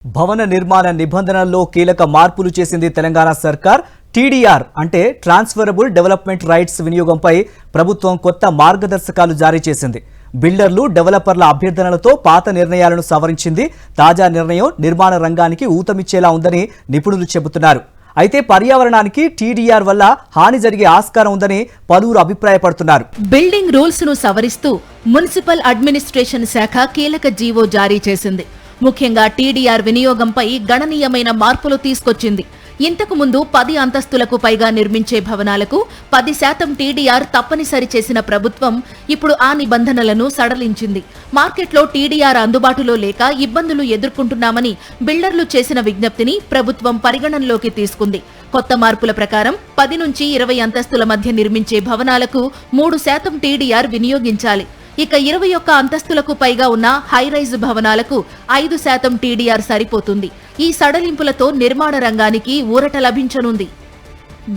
భవన నిర్మాణ నిబంధనల్లో కీలక మార్పులు చేసింది తెలంగాణ సర్కార్. టీడీఆర్ అంటే ట్రాన్స్ఫరబుల్ డెవలప్మెంట్ రైట్స్ వినియోగంపై ప్రభుత్వం కొత్త మార్గదర్శకాలు జారీ చేసింది. బిల్డర్లు, డెవలపర్ల అభ్యర్థనలతో పాత నిర్ణయాలను సవరించింది. తాజా నిర్ణయం నిర్మాణ రంగానికి ఊతమిచ్చేలా ఉందని నిపుణులు చెబుతున్నారు. అయితే పర్యావరణానికి టీడీఆర్ వల్ల హాని జరిగే ఆస్కారం ఉందని పలువురు అభిప్రాయపడుతున్నారు. బిల్డింగ్ రూల్స్ ను సవరిస్తూ మున్సిపల్ అడ్మినిస్ట్రేషన్ శాఖ కీలక జీవో జారీ చేసింది. ముఖ్యంగా టీడీఆర్ వినియోగంపై గణనీయమైన మార్పులు తీసుకొచ్చింది. ఇంతకు ముందు 10 అంతస్తులకు పైగా నిర్మించే భవనాలకు 10% టీడీఆర్ తప్పనిసరి చేసిన ప్రభుత్వం ఇప్పుడు ఆ నిబంధనలను సడలించింది. మార్కెట్లో టీడీఆర్ అందుబాటులో లేక ఇబ్బందులు ఎదుర్కొంటున్నామని బిల్డర్లు చేసిన విజ్ఞప్తిని ప్రభుత్వం పరిగణనలోకి తీసుకుంది. కొత్త మార్పుల ప్రకారం 10 నుంచి 20 అంతస్తుల మధ్య నిర్మించే భవనాలకు 3% టీడీఆర్ వినియోగించాలి. ఇక 21 అంతస్తులకు పైగా ఉన్న హైరైజ్ భవనాలకు 5% టీడీఆర్ సరిపోతుంది. ఈ సడలింపులతో నిర్మాణ రంగానికి ఊరట లభించనుంది.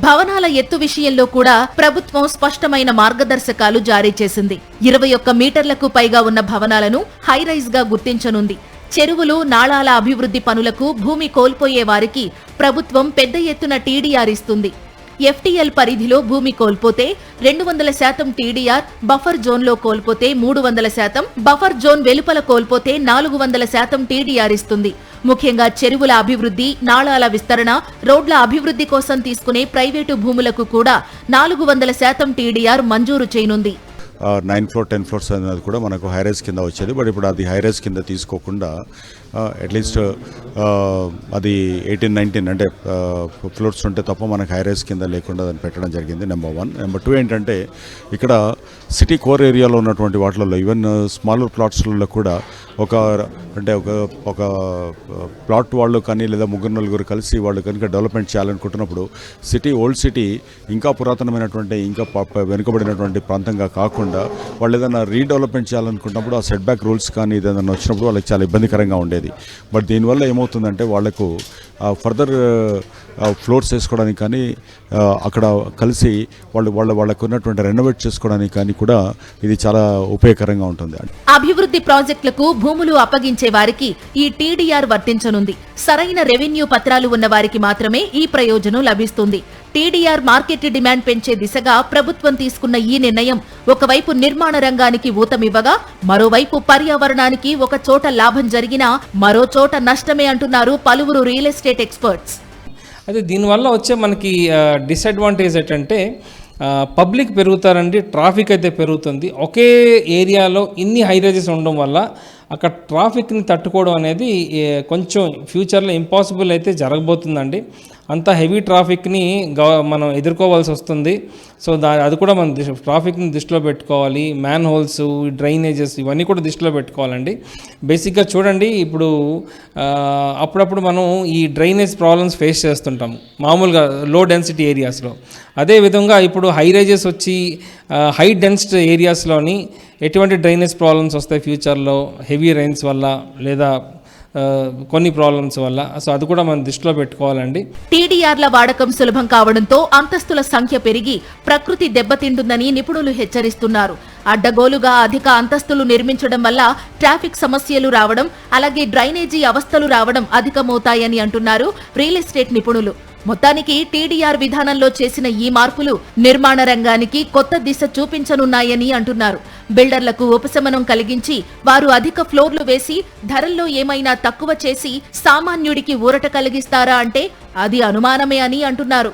భవనాల ఎత్తు విషయంలో కూడా ప్రభుత్వం స్పష్టమైన మార్గదర్శకాలు జారీ చేసింది. 21 మీటర్లకు పైగా ఉన్న భవనాలను హైరైజ్ గా గుర్తించనుంది. చెరువులు, నాళాల అభివృద్ధి పనులకు భూమి కోల్పోయే వారికి ప్రభుత్వం పెద్ద ఎత్తున టీడీఆర్ ఇస్తుంది. ఎఫ్టీఎల్ పరిధిలో భూమి కోల్పోతే 200% టీడీఆర్, బఫర్ జోన్లో కోల్పోతే 300%, బఫర్ జోన్ వెలుపల కోల్పోతే 400% టీడీఆర్ ఇస్తుంది. ముఖ్యంగా చెరువుల అభివృద్ధి, నాళాల విస్తరణ, రోడ్ల అభివృద్ధి కోసం తీసుకునే ప్రైవేటు భూములకు కూడా 400% టీడీఆర్ మంజూరు చేయనుంది. 9 floor 10 floors అనేది కూడా మనకు హైరైజ్ కింద వచ్చేది. బట్ ఇప్పుడు అది హైరైజ్ కింద తీసుకోకుండా అట్లీస్ట్ అది 18-19 అంటే ఫ్లోర్స్ ఉంటే తప్ప మనకు హైరైజ్ కింద లేకుండా దాన్ని పెట్టడం జరిగింది. నెంబర్ 1. నెంబర్ 2 ఏంటంటే ఇక్కడ సిటీ కోర్ ఏరియాలో ఉన్నటువంటి వాటిలలో ఈవెన్ స్మాలర్ ప్లాట్స్లలో కూడా ఒక ప్లాట్ వాళ్ళు కానీ లేదా 3-4 కలిసి వాళ్ళు కనుక డెవలప్మెంట్ చేయాలనుకుంటున్నప్పుడు ఓల్డ్ సిటీ ఇంకా పురాతనమైనటువంటి ఇంకా వెనుకబడినటువంటి ప్రాంతంగా కాకుండా వాళ్ళు ఏదైనా రీడెవలప్మెంట్ చేయాలనుకున్నప్పుడు ఆ సెట్ బ్యాక్ రూల్స్ కానీ ఏదైనా వచ్చినప్పుడు వాళ్ళకి చాలా ఇబ్బందికరంగా ఉండేది. బట్ దీనివల్ల ఏమవుతుందంటే వాళ్లకు ఫర్దర్ ఫ్లోర్స్ వేసుకోవడానికి కానీ అక్కడ కలిసి వాళ్ళకు ఉన్నటువంటి రెనోవేట్ చేసుకోవడానికి కానీ కూడా ఇది చాలా ఉపయోగకరంగా ఉంటుంది. అభివృద్ధి ప్రాజెక్టులకు భూములు అప్పగించే వారికి ఈ టీడీఆర్ వర్తించనుంది. సరైన రెవెన్యూ పత్రాలు ఉన్న వారికి మాత్రమే ఈ ప్రయోజనం లభిస్తుంది. టీడీఆర్ మార్కెట్ డిమాండ్ పెంచే దిశగా ప్రభుత్వం తీసుకున్న ఈ నిర్ణయం ఒకవైపు నిర్మాణ రంగానికి ఊతమివ్వగా, మరోవైపు పర్యావరణానికి ఒక చోట లాభం జరిగినా మరో చోట నష్టమే అంటున్నారు పలువురు రియల్ ఎస్టేట్ ఎక్స్పర్ట్స్. అయితే దీనివల్ల వచ్చే మనకి డిసడ్వాంటేజ్ ఏంటంటే పబ్లిక్ పెరుగుతారండి, ట్రాఫిక్ అయితే పెరుగుతుంది. ఒకే ఏరియాలో ఇన్ని హైరైజెస్ ఉండడం వల్ల అక్కడ ట్రాఫిక్ని తట్టుకోవడం అనేది కొంచెం ఫ్యూచర్లో ఇంపాసిబుల్ అయితే జరగబోతుందండి. అంత హెవీ ట్రాఫిక్ని మనం ఎదుర్కోవాల్సి వస్తుంది. సో అది కూడా మనం ట్రాఫిక్ని దృష్టిలో పెట్టుకోవాలి. మ్యాన్ హోల్స్, డ్రైనేజెస్ ఇవన్నీ కూడా దృష్టిలో పెట్టుకోవాలండి. బేసిక్గా చూడండి, ఇప్పుడు అప్పుడప్పుడు మనం ఈ డ్రైనేజ్ ప్రాబ్లమ్స్ ఫేస్ చేస్తుంటాం మామూలుగా లో డెన్సిటీ ఏరియాస్లో. అదేవిధంగా ఇప్పుడు హైరైజెస్ వచ్చి హై డెన్సిటీ ఏరియాస్లోని ఎటువంటి డ్రైనేజ్ ప్రాబ్లమ్స్ వస్తాయి ఫ్యూచర్లో హెవీ రైన్స్ వల్ల లేదా కొన్ని ప్రాబ్లమ్స్ వల్ల. సో అది కూడా మనం దృష్టిలో పెట్టుకోవాలండి. టీడీఆర్ల వాడకం సులభం కావడంతో అంతస్తుల సంఖ్య పెరిగి ప్రకృతి దెబ్బతింటుందని నిపుణులు హెచ్చరిస్తున్నారు. అడ్డగోలుగా అధిక అంతస్తులు నిర్మించడం వల్ల ట్రాఫిక్ సమస్యలు రావడం, అలాగే డ్రైనేజీ అవస్థలు రావడం అధికమవుతాయని అంటున్నారు రియల్ ఎస్టేట్ నిపుణులు. మొత్తానికి టీడీఆర్ విధానంలో చేసిన ఈ మార్పులు నిర్మాణ రంగానికి కొత్త దిశ చూపించనున్నాయని అంటున్నారు. బిల్డర్లకు ఉపశమనం కలిగించి వారు అధిక ఫ్లోర్లు వేసి ధరల్లో ఏమైనా తక్కువ చేసి సామాన్యుడికి ఊరట కలిగిస్తారా అంటే అది అనుమానమే అని అంటున్నారు.